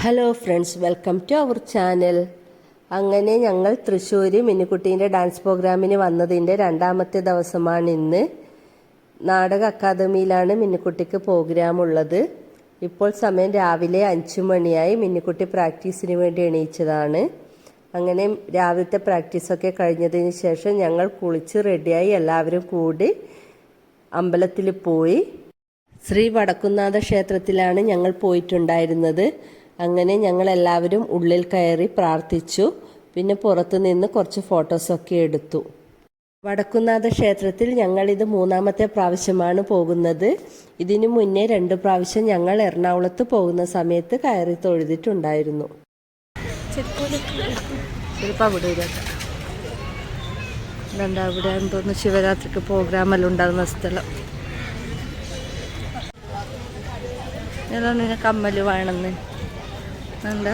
Hello friends, welcome to our channel. അങ്ങനെ ഞങ്ങൾ Thrissur മിന്നുക്കുട്ടീൻ്റെ dance പ്രോഗ്രാമിന് വന്നതിൻ്റെ രണ്ടാമത്തെ ദിവസമാണ് ഇന്ന്. നാടക അക്കാദമിയിലാണ് മിന്നുക്കുട്ടിക്ക് പ്രോഗ്രാം ഉള്ളത്. ഇപ്പോൾ സമയം രാവിലെ 5 മണിയായി. മിന്നുക്കുട്ടി പ്രാക്ടീസിന് വേണ്ടി എണീച്ചതാണ്. അങ്ങനെ രാവിലത്തെ പ്രാക്ടീസൊക്കെ കഴിഞ്ഞതിന് ശേഷം ഞങ്ങൾ കുളിച്ച് റെഡിയായി എല്ലാവരും കൂടി അമ്പലത്തിൽ പോയി. ശ്രീ വടക്കുംനാഥ ക്ഷേത്രത്തിലാണ് ഞങ്ങൾ പോയിട്ടുണ്ടായിരുന്നത്. അങ്ങനെ ഞങ്ങൾ എല്ലാവരും ഉള്ളിൽ കയറി പ്രാർത്ഥിച്ചു. പിന്നെ പുറത്തു നിന്ന് കുറച്ച് ഫോട്ടോസൊക്കെ എടുത്തു. വടക്കുംനാഥ ക്ഷേത്രത്തിൽ ഞങ്ങളിത് 3ാമത്തെ പ്രാവശ്യമാണ് പോകുന്നത്. ഇതിനു മുന്നേ 2 പ്രാവശ്യം ഞങ്ങൾ എറണാകുളത്ത് പോകുന്ന സമയത്ത് കയറി തൊഴുതിട്ടുണ്ടായിരുന്നു. അവിടെ എന്തോന്ന് ശിവരാത്രിക്ക് പ്രോഗ്രാമെല്ലാം ഉണ്ടാകുന്ന സ്ഥലം. ഏതാണ് കമ്മല് വേണമെന്ന് എന്താ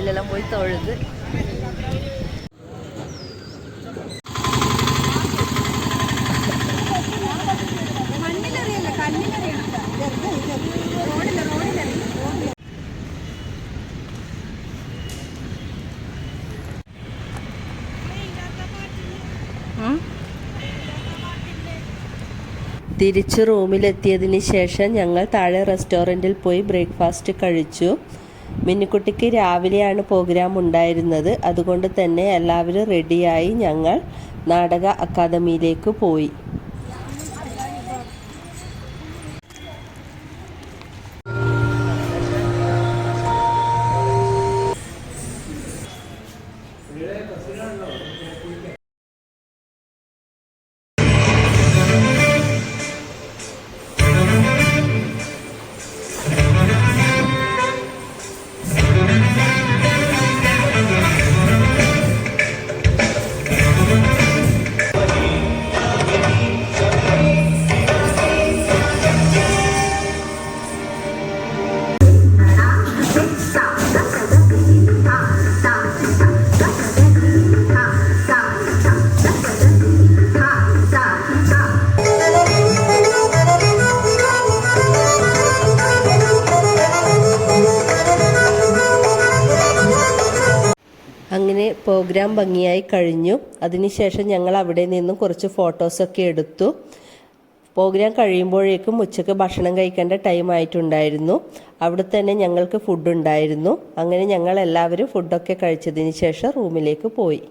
എല്ലാം പോയി തൊഴുത് തിരിച്ച് റൂമിലെത്തിയതിന് ശേഷം ഞങ്ങൾ താഴെ റെസ്റ്റോറൻറ്റിൽ പോയി ബ്രേക്ക്ഫാസ്റ്റ് കഴിച്ചു. മിന്നുക്കുട്ടിക്ക് രാവിലെയാണ് പ്രോഗ്രാം ഉണ്ടായിരുന്നത്. അതുകൊണ്ട് തന്നെ എല്ലാവരും റെഡിയായി ഞങ്ങൾ നാടക അക്കാദമിയിലേക്ക് പോയി. അങ്ങനെ പ്രോഗ്രാം ഭംഗിയായി കഴിഞ്ഞു. അതിനുശേഷം ഞങ്ങൾ അവിടെ നിന്നും കുറച്ച് ഫോട്ടോസൊക്കെ എടുത്തു. പ്രോഗ്രാം കഴിയുമ്പോഴേക്കും ഉച്ചയ്ക്ക് ഭക്ഷണം കഴിക്കേണ്ട ടൈം ആയിട്ടുണ്ടായിരുന്നു. അവിടെ തന്നെ ഞങ്ങൾക്ക് ഫുഡ് ഉണ്ടായിരുന്നു. അങ്ങനെ ഞങ്ങൾ എല്ലാവരും ഫുഡൊക്കെ കഴിച്ചതിന് ശേഷം റൂമിലേക്ക് പോയി.